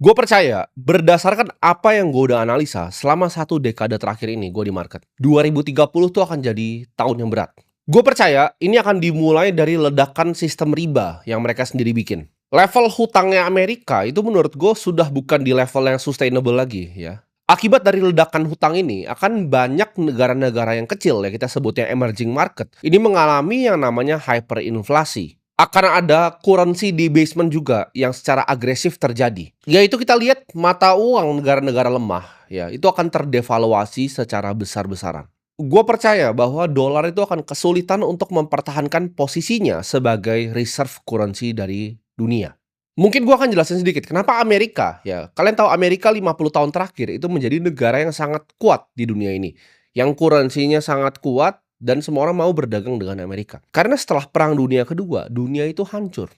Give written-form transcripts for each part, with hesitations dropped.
Gue percaya, berdasarkan apa yang gue udah analisa selama 1 dekade terakhir ini gue di market, 2030 tuh akan jadi tahun yang berat. Gue percaya ini akan dimulai dari ledakan sistem riba yang mereka sendiri bikin. Level hutangnya Amerika itu menurut gue sudah bukan di level yang sustainable lagi ya. Akibat dari ledakan hutang ini, akan banyak negara-negara yang kecil ya kita sebutnya emerging market. Ini mengalami yang namanya hyperinflasi. Akan ada currency debasement juga yang secara agresif terjadi. Yaitu kita lihat mata uang negara-negara lemah ya, itu akan terdevaluasi secara besar-besaran. Gua percaya bahwa dolar itu akan kesulitan untuk mempertahankan posisinya sebagai reserve currency dari dunia. Mungkin gua akan jelasin sedikit kenapa Amerika ya. Kalian tahu Amerika 50 tahun terakhir itu menjadi negara yang sangat kuat di dunia ini. Yang currency-nya sangat kuat dan semua orang mau berdagang dengan Amerika. Karena setelah Perang Dunia Kedua, dunia itu hancur.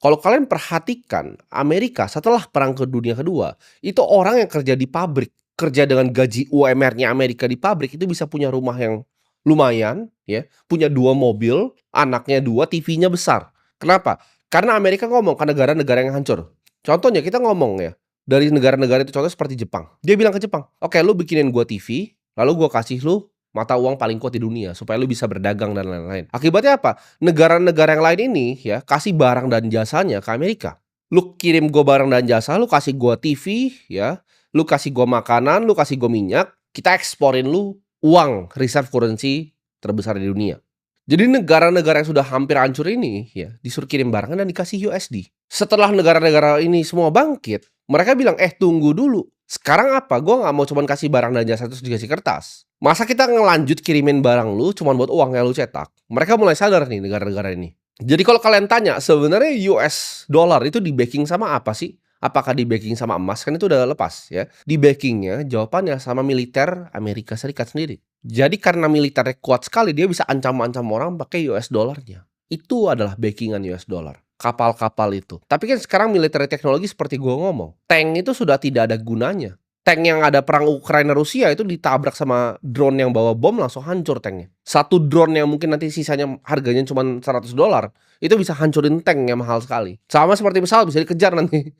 Kalau kalian perhatikan, Amerika setelah Perang Dunia Kedua, itu orang yang kerja di pabrik, kerja dengan gaji UMR-nya Amerika di pabrik itu bisa punya rumah yang lumayan, ya, punya 2 mobil, anaknya 2, TV-nya besar. Kenapa? Karena Amerika ngomong ke negara-negara yang hancur. Contohnya kita ngomong ya, dari negara-negara itu contoh seperti Jepang. Dia bilang ke Jepang, "Oke, lu bikinin gua TV, lalu gua kasih lu mata uang paling kuat di dunia supaya lu bisa berdagang dan lain-lain." Akibatnya apa? Negara-negara yang lain ini ya kasih barang dan jasanya ke Amerika. Lu kirim gua barang dan jasa, lu kasih gua TV ya, lu kasih gua makanan, lu kasih gua minyak, kita eksporin lu uang reserve currency terbesar di dunia. Jadi negara-negara yang sudah hampir hancur ini ya disuruh kirim barang dan dikasih USD. Setelah negara-negara ini semua bangkit, mereka bilang, tunggu dulu. Sekarang apa? Gue nggak mau cuman kasih barang dan jasa terus dikasih kertas. Masa kita ngelanjut kirimin barang lu cuman buat uang yang lu cetak?" Mereka mulai sadar nih negara-negara ini. Jadi kalau kalian tanya, sebenarnya US dollar itu di-backing sama apa sih? Apakah di-backing sama emas? Kan itu udah lepas ya. Di-backingnya jawabannya sama militer Amerika Serikat sendiri. Jadi karena militernya kuat sekali, dia bisa ancam-ancam orang pakai US dollarnya. Itu adalah backingan US dollar. Kapal-kapal itu. Tapi kan sekarang militer teknologi seperti gua ngomong, tank itu sudah tidak ada gunanya. Tank yang ada perang Ukraina Rusia itu ditabrak sama drone yang bawa bom langsung hancur tanknya. Satu drone yang mungkin nanti sisanya harganya cuma $100, itu bisa hancurin tank yang mahal sekali. Sama seperti pesawat bisa dikejar nanti.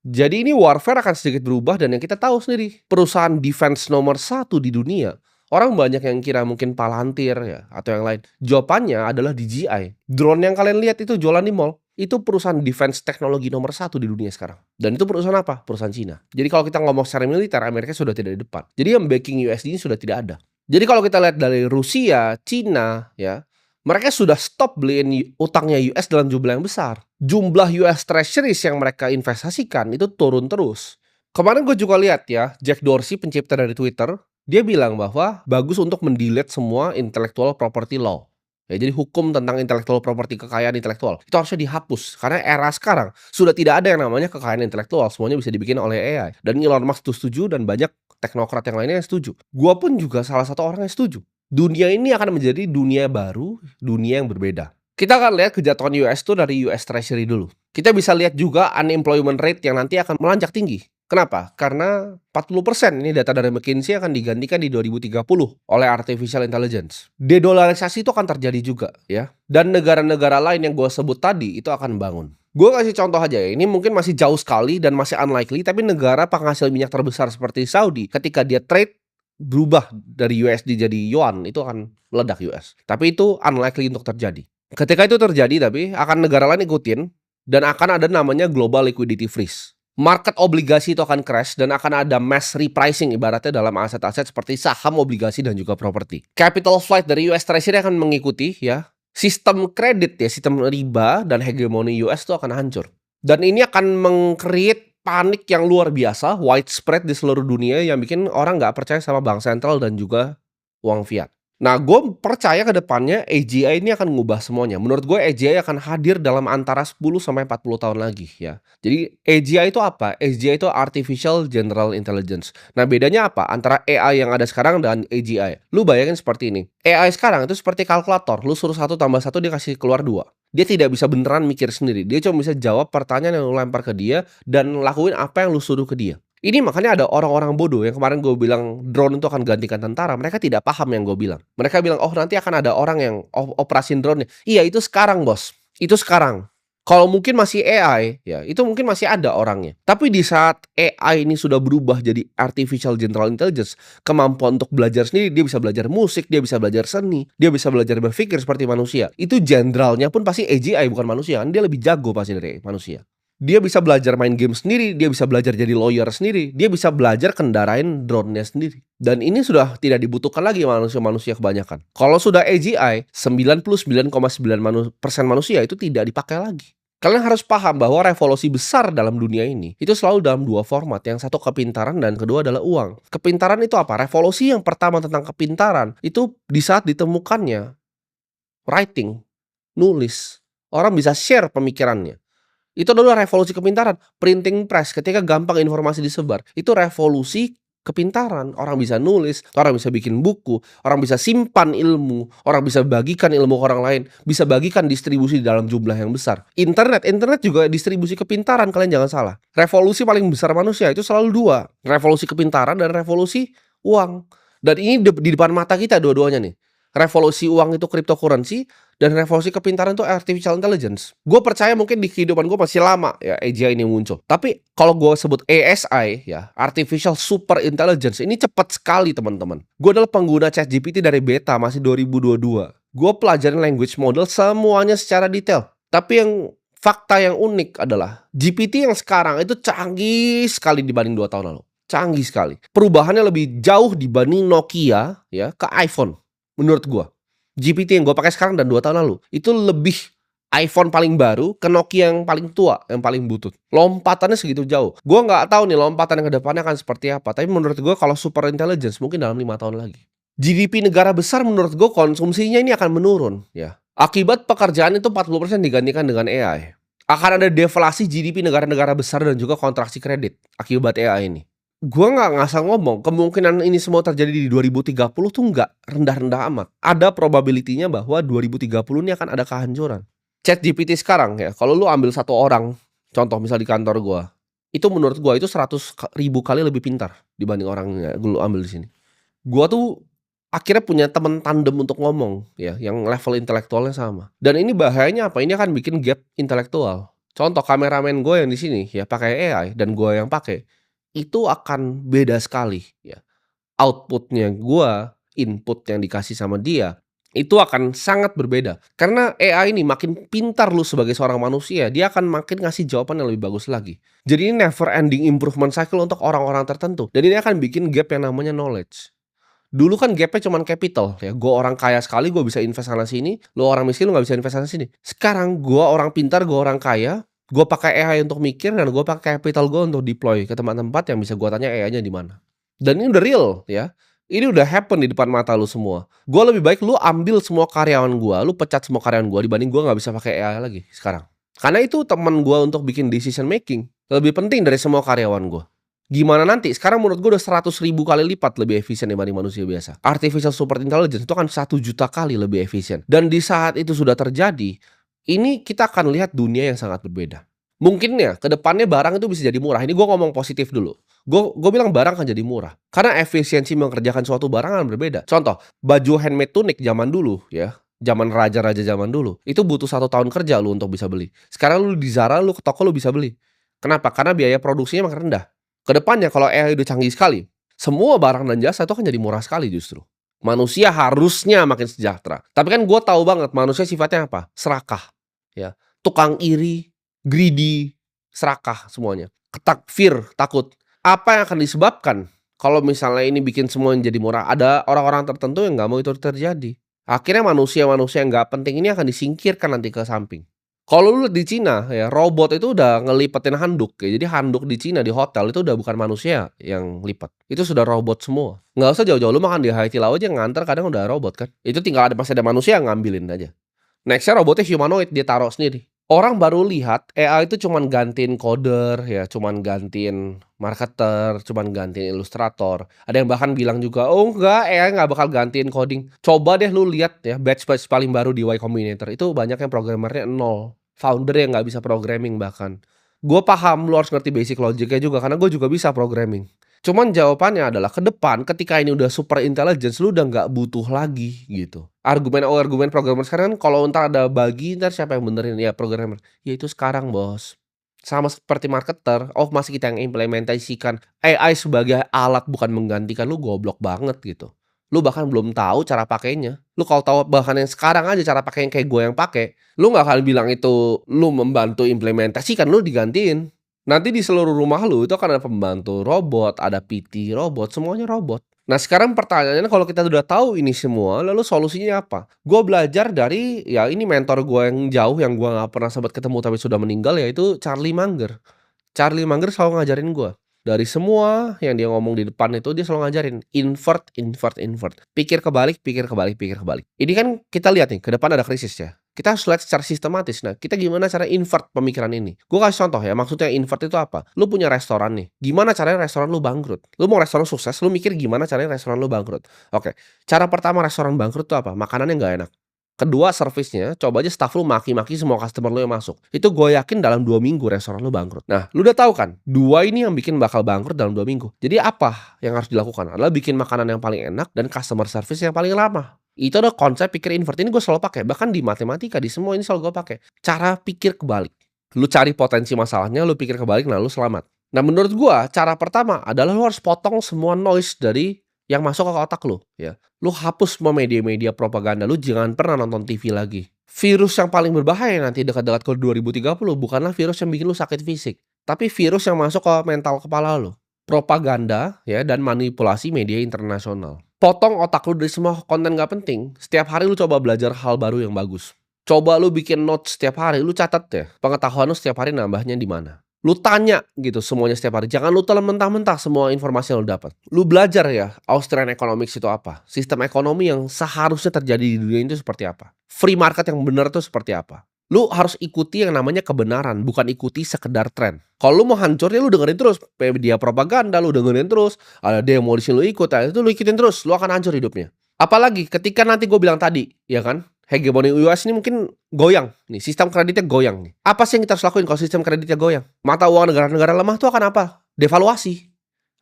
Jadi ini warfare akan sedikit berubah dan yang kita tahu sendiri, perusahaan defense nomor 1 di dunia. Orang banyak yang kira mungkin Palantir ya atau yang lain. Jawabannya adalah DJI. Drone yang kalian lihat itu jualan di mall, itu perusahaan defense teknologi nomor 1 di dunia sekarang. Dan itu perusahaan apa? Perusahaan Cina. Jadi kalau kita ngomong secara militer, Amerika sudah tidak di depan. Jadi yang backing USD ini sudah tidak ada. Jadi kalau kita lihat dari Rusia, Cina, ya, mereka sudah stop beliin utangnya US dalam jumlah yang besar. Jumlah US Treasuries yang mereka investasikan itu turun terus. Kemarin gue juga lihat ya, Jack Dorsey pencipta dari Twitter, dia bilang bahwa bagus untuk mendelete semua intellectual property law. Ya, jadi hukum tentang intellectual property, kekayaan intelektual, itu harusnya dihapus. Karena era sekarang sudah tidak ada yang namanya kekayaan intelektual, semuanya bisa dibikin oleh AI. Dan Elon Musk itu setuju dan banyak teknokrat yang lainnya yang setuju. Gua pun juga salah satu orang yang setuju. Dunia ini akan menjadi dunia baru, dunia yang berbeda. Kita akan lihat kejatuhan US itu dari US Treasury dulu. Kita bisa lihat juga unemployment rate yang nanti akan melonjak tinggi. Kenapa? Karena 40% ini data dari McKinsey akan digantikan di 2030 oleh artificial intelligence. Dedolarisasi itu akan terjadi juga ya. Dan negara-negara lain yang gue sebut tadi itu akan bangun. Gue kasih contoh aja ya, ini mungkin masih jauh sekali dan masih unlikely, tapi negara penghasil minyak terbesar seperti Saudi, ketika dia trade berubah dari USD jadi yuan, itu akan meledak US. Tapi itu unlikely untuk terjadi. Ketika itu terjadi tapi akan negara lain ikutin dan akan ada namanya global liquidity freeze. Market obligasi itu akan crash dan akan ada mass repricing ibaratnya dalam aset-aset seperti saham, obligasi, dan juga properti. Capital flight dari US Treasury akan mengikuti ya. Sistem kredit ya, sistem riba dan hegemoni US itu akan hancur. Dan ini akan meng-create panik yang luar biasa, widespread di seluruh dunia yang bikin orang nggak percaya sama bank sentral dan juga uang fiat. Nah, gue percaya ke depannya AGI ini akan mengubah semuanya. Menurut gue AGI akan hadir dalam antara 10 sampai 40 tahun lagi ya. Jadi AGI itu apa? AGI itu Artificial General Intelligence. Nah, bedanya apa antara AI yang ada sekarang dan AGI? Lu bayangin seperti ini. AI sekarang itu seperti kalkulator. Lu suruh 1 tambah 1 dia kasih keluar 2. Dia tidak bisa beneran mikir sendiri. Dia cuma bisa jawab pertanyaan yang lu lempar ke dia dan lakuin apa yang lu suruh ke dia. Ini makanya ada orang-orang bodoh yang kemarin gue bilang drone itu akan gantikan tentara. Mereka tidak paham yang gue bilang. Mereka bilang, oh nanti akan ada orang yang operasin drone-nya. Iya, itu sekarang bos. Itu sekarang. Kalau mungkin masih AI, ya itu mungkin masih ada orangnya. Tapi di saat AI ini sudah berubah jadi artificial general intelligence, kemampuan untuk belajar sendiri, dia bisa belajar musik, dia bisa belajar seni, dia bisa belajar berpikir seperti manusia. Itu jenderalnya pun pasti AGI bukan manusia, kan dia lebih jago pasti dari manusia. Dia bisa belajar main game sendiri, dia bisa belajar jadi lawyer sendiri, dia bisa belajar kendarain drone-nya sendiri. Dan ini sudah tidak dibutuhkan lagi manusia-manusia kebanyakan. Kalau sudah AGI, 99,9% manusia itu tidak dipakai lagi. Kalian harus paham bahwa revolusi besar dalam dunia ini itu selalu dalam dua format. Yang satu kepintaran dan kedua adalah uang. Kepintaran itu apa? Revolusi yang pertama tentang kepintaran itu di saat ditemukannya writing, nulis. Orang bisa share pemikirannya. Itu adalah revolusi kepintaran. Printing press, ketika gampang informasi disebar. Itu revolusi kepintaran. Orang bisa nulis, orang bisa bikin buku, orang bisa simpan ilmu, orang bisa bagikan ilmu ke orang lain, bisa bagikan distribusi dalam jumlah yang besar. Internet juga distribusi kepintaran, kalian jangan salah. Revolusi paling besar manusia itu selalu dua. Revolusi kepintaran dan revolusi uang. Dan ini di depan mata kita dua-duanya nih. Revolusi uang itu cryptocurrency, dan revolusi kepintaran itu artificial intelligence. Gue percaya mungkin di kehidupan gue masih lama ya AGI ini muncul. Tapi kalau gue sebut ASI ya, artificial super intelligence, ini cepat sekali teman-teman. Gue adalah pengguna ChatGPT dari beta masih 2022. Gue pelajarin language model semuanya secara detail. Tapi yang fakta yang unik adalah GPT yang sekarang itu canggih sekali dibanding 2 tahun lalu. Canggih sekali. Perubahannya lebih jauh dibanding Nokia ya ke iPhone. Menurut gue, GPT yang gue pakai sekarang dan 2 tahun lalu itu lebih iPhone paling baru ke Nokia yang paling tua, yang paling butut. Lompatannya segitu jauh. Gue nggak tahu nih lompatan yang ke depannya akan seperti apa. Tapi menurut gue kalau super intelligence mungkin dalam 5 tahun lagi. GDP negara besar menurut gue konsumsinya ini akan menurun ya. Akibat pekerjaan itu 40% digantikan dengan AI. Akan ada deflasi GDP negara-negara besar dan juga kontraksi kredit akibat AI ini. Gue nggak ngasal ngomong, kemungkinan ini semua terjadi di 2030 tuh nggak rendah-rendah amat. Ada probability-nya bahwa 2030 ini akan ada kehancuran. ChatGPT sekarang ya, kalau lu ambil satu orang, contoh misal di kantor gue, itu menurut gue itu 100.000 kali lebih pintar dibanding orang yang lu ambil di sini. Gue tuh akhirnya punya teman tandem untuk ngomong ya, yang level intelektualnya sama. Dan ini bahayanya apa? Ini akan bikin gap intelektual. Contoh kameramen gue yang di sini ya pakai AI dan gue yang pakai. Itu akan beda sekali ya. Outputnya gua, input yang dikasih sama dia, itu akan sangat berbeda. Karena AI ini makin pintar lu sebagai seorang manusia, dia akan makin ngasih jawaban yang lebih bagus lagi. Jadi ini never ending improvement cycle untuk orang-orang tertentu. Dan ini akan bikin gap yang namanya knowledge. Dulu kan gapnya cuma capital ya. Gua orang kaya sekali, gua bisa invest sana sini. Lu orang miskin, lu gak bisa invest sana sini. Sekarang gua orang pintar, gua orang kaya. Gue pakai AI untuk mikir dan gue pakai capital gue untuk deploy ke tempat-tempat yang bisa gue tanya AI-nya di mana. Dan ini udah real ya. Ini udah happen di depan mata lu semua. Gue lebih baik lu ambil semua karyawan gue, lu pecat semua karyawan gue dibanding gue nggak bisa pakai AI lagi sekarang. Karena itu teman gue untuk bikin decision making lebih penting dari semua karyawan gue. Gimana nanti? Sekarang menurut gue udah 100.000 kali lipat lebih efisien dibanding manusia biasa. Artificial super intelligence itu kan 1 juta kali lebih efisien. Dan di saat itu sudah terjadi, ini kita akan lihat dunia yang sangat berbeda. Mungkin ya, ke depannya barang itu bisa jadi murah. Ini gue ngomong positif dulu. Gue bilang barang akan jadi murah. Karena efisiensi mengerjakan suatu barang akan berbeda. Contoh, baju handmade tunic zaman dulu ya. Zaman raja-raja zaman dulu. Itu butuh 1 tahun kerja lu untuk bisa beli. Sekarang lu di Zara, lu ke toko lu bisa beli. Kenapa? Karena biaya produksinya makin rendah. Kedepannya kalau AI udah canggih sekali, semua barang dan jasa itu akan jadi murah sekali justru. Manusia harusnya makin sejahtera. Tapi kan gue tahu banget manusia sifatnya apa? Serakah. Ya, tukang iri, greedy, serakah semuanya. Fear, takut. Apa yang akan disebabkan kalau misalnya ini bikin semua jadi murah? Ada orang-orang tertentu yang nggak mau itu terjadi. Akhirnya manusia-manusia yang nggak penting ini akan disingkirkan nanti ke samping. Kalau lu lihat di Cina ya, robot itu udah ngelipetin handuk ya. Jadi handuk di Cina di hotel itu udah bukan manusia yang lipat. Itu sudah robot semua. Nggak usah jauh-jauh, lu makan di Haidilao aja nganter kadang udah robot kan. Itu tinggal masih ada manusia yang ngambilin aja. Nextnya robotnya humanoid, dia taruh sendiri. Orang baru lihat AI itu cuman gantiin coder ya, cuman gantiin marketer, cuman gantiin ilustrator. Ada yang bahkan bilang juga, oh enggak, AI nggak bakal gantiin coding. Coba deh lu lihat ya, batch paling baru di Y Combinator itu banyak yang programmernya 0. Founder yang nggak bisa programming bahkan. Gue paham lu harus ngerti basic logiknya juga karena gue juga bisa programming. Cuman jawabannya adalah ke depan ketika ini udah super intelligence, lu udah nggak butuh lagi gitu. Argumen programmer sekarang kan kalau entar ada bagi, entar siapa yang benerin? Ya programmer. Ya itu sekarang, Bos. Sama seperti marketer, masih kita yang implementasikan AI sebagai alat bukan menggantikan, lu goblok banget gitu. Lu bahkan belum tahu cara pakainya. Lu kalau tahu bahkan yang sekarang aja cara pakai yang kayak gue yang pakai, lu nggak akan bilang itu lu membantu implementasikan, lu digantiin. Nanti di seluruh rumah lu itu akan ada pembantu robot, ada PT robot, semuanya robot. Nah sekarang pertanyaannya kalau kita udah tahu ini semua, lalu solusinya apa? Gue belajar dari, ya ini mentor gue yang jauh yang gue nggak pernah sempat ketemu tapi sudah meninggal, yaitu Charlie Munger. Charlie Munger selalu ngajarin gue. Dari semua yang dia ngomong di depan itu dia selalu ngajarin invert, invert, invert. Pikir kebalik, pikir kebalik, pikir kebalik. Ini kan kita lihat nih, ke depan ada krisis ya. Kita harus lihat secara sistematis. Nah, kita gimana cara invert pemikiran ini? Gue kasih contoh ya, maksudnya invert itu apa? Lu punya restoran nih. Gimana caranya restoran lu bangkrut? Lu mau restoran sukses, lu mikir gimana caranya restoran lu bangkrut? Oke, cara pertama restoran bangkrut itu apa? Makanannya nggak enak. Kedua, servisnya, coba aja staff lu maki-maki semua customer lu yang masuk. Itu gue yakin dalam 2 minggu restoran lu bangkrut. Nah, lu udah tahu kan, 2 ini yang bikin bakal bangkrut dalam 2 minggu. Jadi apa yang harus dilakukan? Adalah bikin makanan yang paling enak dan customer service yang paling lama. Itu ada konsep pikir invert, ini gue selalu pakai. Bahkan di matematika, di semua ini selalu gue pakai. Cara pikir kebalik. Lu cari potensi masalahnya, lu pikir kebalik, nah lu selamat. Nah, menurut gue, cara pertama adalah lu harus potong semua noise dari yang masuk ke otak lu, ya. Lu hapus semua media-media propaganda, lu jangan pernah nonton TV lagi. Virus yang paling berbahaya nanti dekat-dekat ke 2030 bukanlah virus yang bikin lu sakit fisik, tapi virus yang masuk ke mental kepala lu. Propaganda, ya, dan manipulasi media internasional. Potong otak lu dari semua konten gak penting. Setiap hari lu coba belajar hal baru yang bagus. Coba lu bikin notes setiap hari, lu catat ya. Pengetahuan lu setiap hari nambahnya di mana. Lu tanya gitu semuanya setiap hari. Jangan lu telan mentah-mentah semua informasi yang lu dapat. Lu belajar ya, Austrian Economics itu apa? Sistem ekonomi yang seharusnya terjadi di dunia itu seperti apa? Free market yang benar itu seperti apa? Lu harus ikuti yang namanya kebenaran, bukan ikuti sekedar tren. Kalau lu mau hancur ya lu dengerin terus media propaganda, lu dengerin terus. Ada demo di sini lu ikut, itu lu ikutin terus, lu akan hancur hidupnya. Apalagi ketika nanti gue bilang tadi, ya kan? Hegemoni US ini mungkin goyang nih, sistem kreditnya goyang nih. Apa sih yang kita harus lakuin kalau sistem kreditnya goyang? Mata uang negara-negara lemah tuh akan apa? Devaluasi.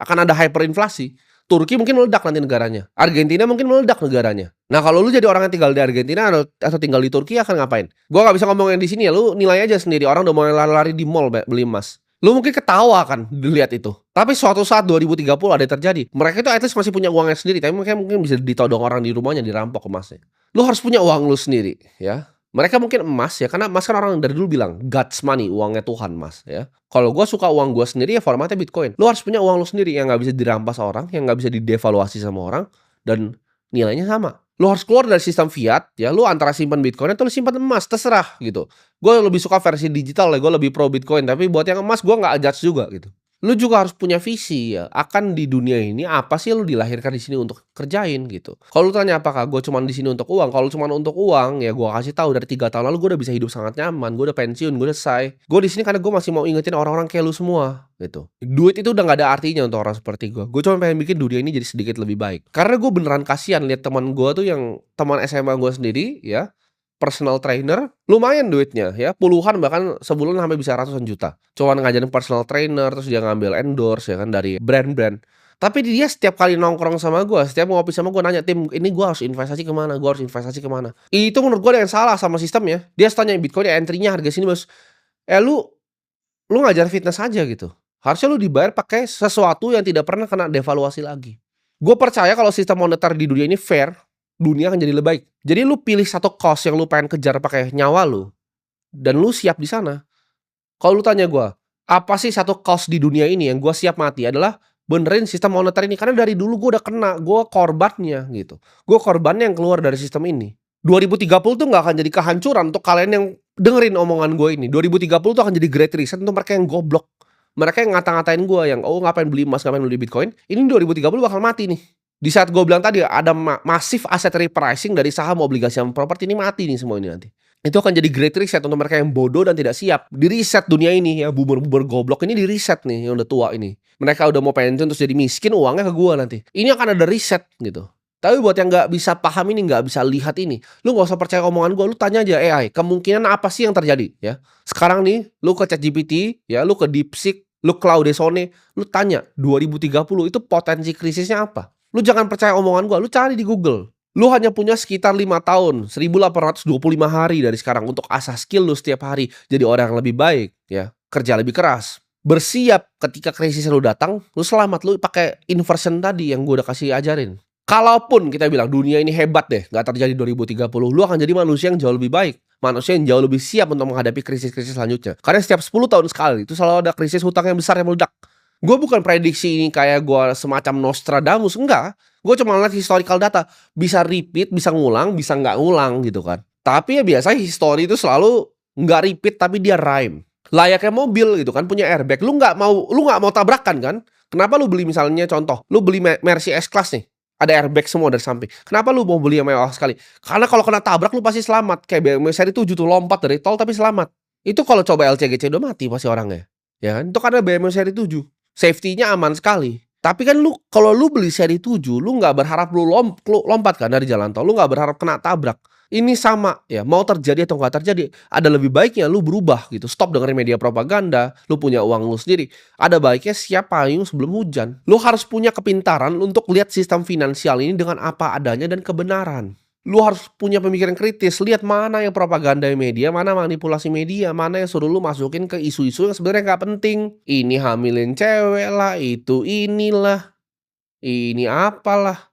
Akan ada hyperinflasi. Turki mungkin meledak nanti negaranya. Argentina mungkin meledak negaranya. Nah, kalau lu jadi orang yang tinggal di Argentina atau tinggal di Turki akan ngapain? Gua nggak bisa ngomongin di sini ya, lu nilai aja sendiri. Orang udah mulai lari-lari di mall beli emas. Lu mungkin ketawa kan dilihat itu. Tapi suatu saat 2030 ada yang terjadi. Mereka itu at least masih punya uangnya sendiri, tapi mereka mungkin bisa ditodong orang di rumahnya, dirampok emasnya. Lu harus punya uang lu sendiri, ya. Mereka mungkin emas ya, karena emas kan orang dari dulu bilang God's money, uangnya Tuhan mas, ya. Kalau gue suka uang gue sendiri ya formatnya Bitcoin. Lu harus punya uang lu sendiri yang nggak bisa dirampas orang, yang nggak bisa didevaluasi sama orang, dan nilainya sama. Lu harus keluar dari sistem fiat, ya. Lu antara simpan Bitcoin atau lu simpan emas, terserah gitu. Gue lebih suka versi digital ya, gue lebih pro Bitcoin. Tapi buat yang emas gue nggak judge juga gitu. Lu juga harus punya visi ya, akan di dunia ini apa sih lu dilahirkan di sini untuk kerjain gitu. Kalau lu tanya apakah gue cuma di sini untuk uang, kalau cuma untuk uang ya gue kasih tahu dari 3 tahun lalu gue udah bisa hidup sangat nyaman, gue udah pensiun, gue udah selesai. Gue di sini karena gue masih mau ingetin orang-orang kayak lu semua gitu. Duit itu udah nggak ada artinya untuk orang seperti gue. Gue cuma pengen bikin dunia ini jadi sedikit lebih baik. Karena gue beneran kasihan lihat teman gue tuh yang teman SMA gue sendiri ya. Personal trainer, lumayan duitnya ya, puluhan bahkan sebulan sampai bisa ratusan juta. Cuma ngajarin personal trainer, terus dia ngambil endorse ya kan dari brand-brand. Tapi dia setiap kali nongkrong sama gue, setiap ngopi sama gue nanya, Tim, ini gue harus investasi kemana? Gue harus investasi kemana? Itu menurut gue yang salah sama sistemnya. Dia tanya Bitcoin ya entry-nya harga sini bos. Lu ngajar fitness aja gitu. Harusnya lu dibayar pakai sesuatu yang tidak pernah kena devaluasi lagi. Gue percaya kalau sistem moneter di dunia ini fair, dunia akan jadi lebih baik. Jadi lu pilih satu cost yang lu pengen kejar pakai nyawa lu, dan lu siap di sana. Kalau lu tanya gue, apa sih satu cost di dunia ini yang gue siap mati adalah benerin sistem moneter ini. Karena dari dulu gue udah kena, gue korbannya gitu. Gue korbannya yang keluar dari sistem ini. 2030 tuh gak akan jadi kehancuran untuk kalian yang dengerin omongan gue ini. 2030 tuh akan jadi great reset untuk mereka yang goblok. Mereka yang ngata-ngatain gue yang ngapain beli emas, ngapain beli Bitcoin. Ini 2030 bakal mati nih. Di saat gue bilang tadi ada masif asset repricing dari saham, obligasi, sama properti, ini mati nih semua ini nanti. Itu akan jadi great reset untuk mereka yang bodoh dan tidak siap. Di reset dunia ini ya, boomer-boomer goblok ini di reset nih yang udah tua ini. Mereka udah mau pensiun terus jadi miskin, uangnya ke gue nanti. Ini akan ada reset gitu. Tapi buat yang gak bisa paham ini, gak bisa lihat ini, lu gak usah percaya omongan gue, lu tanya aja AI, kemungkinan apa sih yang terjadi ya. Sekarang nih, lu ke ChatGPT, ya, lu ke DeepSeek, Lu Claudesone, lu tanya 2030 itu potensi krisisnya apa? Lu jangan percaya omongan gua, lu cari di Google. Lu hanya punya sekitar 5 tahun, 1825 hari dari sekarang untuk asah skill lu setiap hari jadi orang yang lebih baik ya, kerja lebih keras. Bersiap ketika krisis lu datang, lu selamat, lu pakai inversion tadi yang gua udah kasih ajarin. Kalaupun kita bilang dunia ini hebat deh, nggak terjadi 2030, lu akan jadi manusia yang jauh lebih baik. Manusia yang jauh lebih siap untuk menghadapi krisis-krisis selanjutnya. Karena setiap 10 tahun sekali itu selalu ada krisis hutang yang besar yang meledak. Gue bukan prediksi ini kayak gue semacam Nostradamus, enggak. Gue cuma ngeliat historical data. Bisa repeat, bisa ngulang, bisa nggak ngulang gitu kan. Tapi ya biasanya history itu selalu nggak repeat tapi dia rhyme. Layaknya mobil gitu kan, punya airbag. Lu nggak mau tabrakan kan? Kenapa lu beli misalnya contoh, lu beli Mercy S-Class nih. Ada airbag semua dari samping. Kenapa lu mau beli yang mewah sekali? Karena kalau kena tabrak lu pasti selamat. Kayak BMW seri 7 tuh lompat dari tol tapi selamat. Itu kalau coba LCGC udah mati pasti orangnya. Ya kan? Itu karena BMW seri 7. Safety-nya aman sekali. Tapi kan lu kalau lu beli seri 7, lu nggak berharap lu lompat kan dari jalan tol. Lu nggak berharap kena tabrak. Ini sama ya, mau terjadi atau nggak terjadi, ada lebih baiknya lu berubah gitu. Stop dengerin media propaganda, lu punya uang lu sendiri. Ada baiknya siap payung sebelum hujan. Lu harus punya kepintaran untuk lihat sistem finansial ini dengan apa adanya dan kebenaran. Lu harus punya pemikiran kritis, lihat mana yang propaganda media, mana manipulasi media, mana yang suruh lu masukin ke isu-isu yang sebenarnya nggak penting. Ini hamilin cewek lah, itu inilah, ini apalah.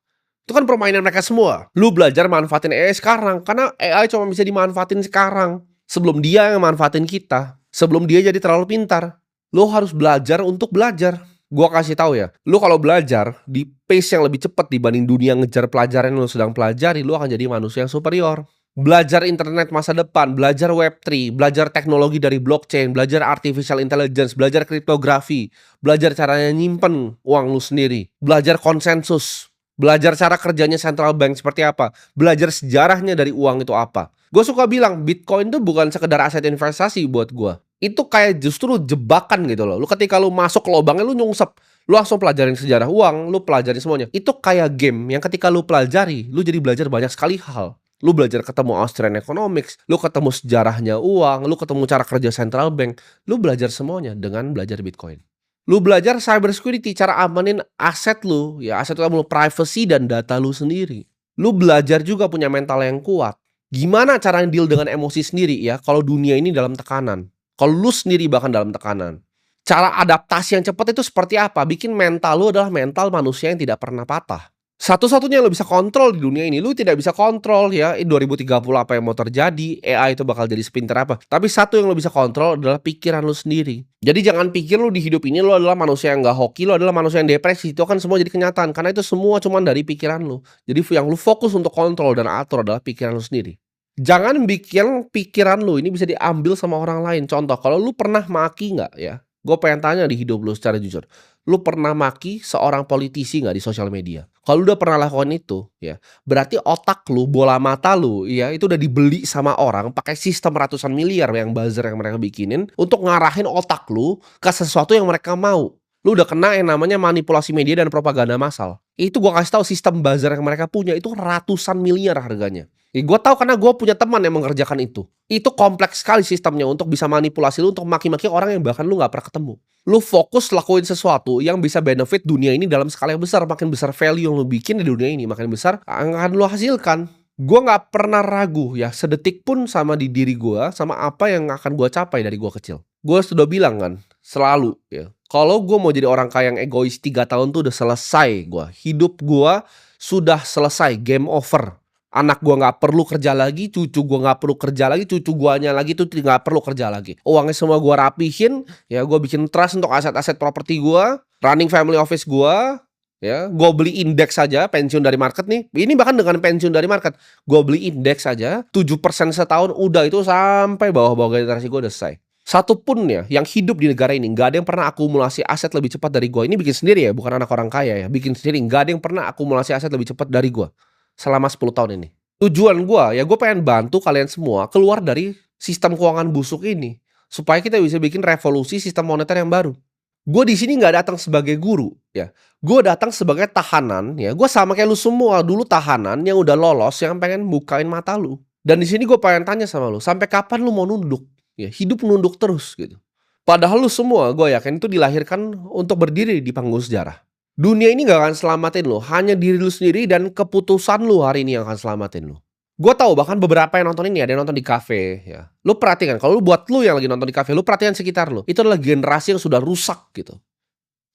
Itu kan permainan mereka semua. Lu belajar manfaatin AI sekarang. Karena AI cuma bisa dimanfaatin sekarang. Sebelum dia yang manfaatin kita. Sebelum dia jadi terlalu pintar. Lu harus belajar untuk belajar. Gua kasih tahu ya. Lu kalau belajar di pace yang lebih cepat dibanding dunia ngejar pelajaran yang lu sedang pelajari, lu akan jadi manusia yang superior. Belajar internet masa depan, belajar Web3, belajar teknologi dari blockchain, belajar artificial intelligence, belajar kriptografi, belajar caranya nyimpen uang lu sendiri, belajar konsensus. Belajar cara kerjanya central bank seperti apa. Belajar sejarahnya dari uang itu apa. Gue suka bilang Bitcoin itu bukan sekedar aset investasi buat gue. Itu kayak justru jebakan gitu loh. Lu ketika lu masuk ke lubangnya lu nyungsep. Lu langsung pelajarin sejarah uang, lu pelajarin semuanya. Itu kayak game yang ketika lu pelajari, lu jadi belajar banyak sekali hal. Lu belajar ketemu Austrian Economics, lu ketemu sejarahnya uang, lu ketemu cara kerja central bank. Lu belajar semuanya dengan belajar Bitcoin. Lu belajar cyber security, cara amanin aset lu, ya aset lu, privacy dan data lu sendiri. Lu belajar juga punya mental yang kuat. Gimana cara deal dengan emosi sendiri ya kalau dunia ini dalam tekanan. Kalau lu sendiri bahkan dalam tekanan. Cara adaptasi yang cepat itu seperti apa? Bikin mental lu adalah mental manusia yang tidak pernah patah. Satu-satunya yang lo bisa kontrol di dunia ini, lu tidak bisa kontrol ya 2030 apa yang mau terjadi, AI itu bakal jadi sepintar apa. Tapi satu yang lo bisa kontrol adalah pikiran lu sendiri. Jadi jangan pikir lu di hidup ini lu adalah manusia yang gak hoki, lu adalah manusia yang depresi. Itu kan semua jadi kenyataan, karena itu semua cuma dari pikiran lu. Jadi yang lu fokus untuk kontrol dan atur adalah pikiran lu sendiri. Jangan bikin pikiran lu ini bisa diambil sama orang lain. Contoh, kalau lu pernah maki nggak ya? Gue pengen tanya di hidup lu secara jujur. Lu pernah maki seorang politisi nggak di sosial media? Kalau lu udah pernah lakukan itu, ya, berarti otak lu, bola mata lu, ya, itu udah dibeli sama orang pakai sistem ratusan miliar yang buzzer yang mereka bikinin untuk ngarahin otak lu ke sesuatu yang mereka mau. Lu udah kena yang namanya manipulasi media dan propaganda massal. Itu gua kasih tahu sistem buzzer yang mereka punya itu ratusan miliar harganya. Ya, gue tahu karena gue punya teman yang mengerjakan itu. Itu kompleks sekali sistemnya untuk bisa manipulasi lu untuk maki-maki orang yang bahkan lu nggak pernah ketemu. Lu fokus lakuin sesuatu yang bisa benefit dunia ini dalam skala yang besar. Makin besar value yang lu bikin di dunia ini, makin besar akan lu hasilkan. Gue nggak pernah ragu ya sedetik pun sama di diri gue, sama apa yang akan gue capai dari gue kecil. Gue sudah bilang kan, selalu ya. Kalau gue mau jadi orang kaya yang egois 3 tahun tuh udah selesai gue. Hidup gue sudah selesai, game over. Anak gue nggak perlu kerja lagi, cucu gue nggak perlu kerja lagi, cucu guanya lagi tuh nggak perlu kerja lagi. Uangnya semua gue rapihin, ya gue bikin trust untuk aset-aset properti gue, running family office gue, ya gue beli indeks saja, pensiun dari market nih. Ini bahkan dengan pensiun dari market, gue beli indeks saja, 7% setahun udah itu sampai bawah-bawah generasi gue udah selesai. Satu pun ya yang hidup di negara ini nggak ada yang pernah akumulasi aset lebih cepat dari gue. Ini bikin sendiri ya, bukan anak orang kaya ya, bikin sendiri. Nggak ada yang pernah akumulasi aset lebih cepat dari gue selama 10 tahun ini. Tujuan gue, ya gue pengen bantu kalian semua keluar dari sistem keuangan busuk ini. Supaya kita bisa bikin revolusi sistem moneter yang baru. Gue di sini nggak datang sebagai guru, ya. Gue datang sebagai tahanan, ya. Gue sama kayak lu semua dulu tahanan yang udah lolos, yang pengen bukain mata lu. Dan di sini gue pengen tanya sama lu, sampai kapan lu mau nunduk? Ya, hidup nunduk terus gitu. Padahal lu semua gue yakin itu dilahirkan untuk berdiri di panggung sejarah. Dunia ini nggak akan selamatin lu, hanya diri lu sendiri dan keputusan lu hari ini yang akan selamatin lu. Gue tahu bahkan beberapa yang nonton ini ada yang nonton di kafe ya. Lu perhatikan kalau lu buat lu yang lagi nonton di kafe, lu perhatikan sekitar lu. Itu adalah generasi yang sudah rusak gitu.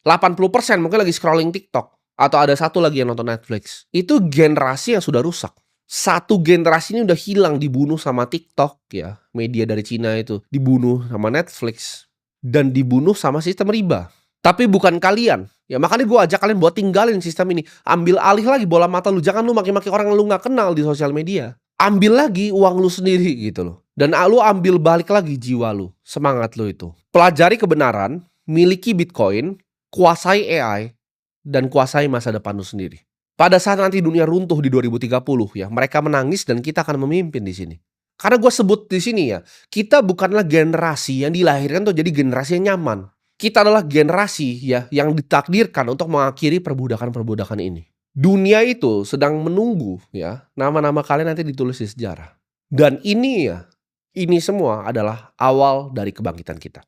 80% mungkin lagi scrolling TikTok atau ada satu lagi yang nonton Netflix. Itu generasi yang sudah rusak. Satu generasi ini udah hilang dibunuh sama TikTok ya, media dari Cina itu, dibunuh sama Netflix dan dibunuh sama sistem riba. Tapi bukan kalian. Ya makanya gue ajak kalian buat tinggalin sistem ini. Ambil alih lagi bola mata lu. Jangan lu maki-maki orang yang lu gak kenal di sosial media. Ambil lagi uang lu sendiri gitu loh. Dan lu ambil balik lagi jiwa lu. Semangat lu itu. Pelajari kebenaran. Miliki Bitcoin. Kuasai AI. Dan kuasai masa depan lu sendiri. Pada saat nanti dunia runtuh di 2030 ya. Mereka menangis dan kita akan memimpin di sini. Karena gue sebut di sini ya. Kita bukanlah generasi yang dilahirkan tuh jadi generasi yang nyaman. Kita adalah generasi ya yang ditakdirkan untuk mengakhiri perbudakan-perbudakan ini. Dunia itu sedang menunggu ya nama-nama kalian nanti ditulis di sejarah. Dan ini ya, ini semua adalah awal dari kebangkitan kita.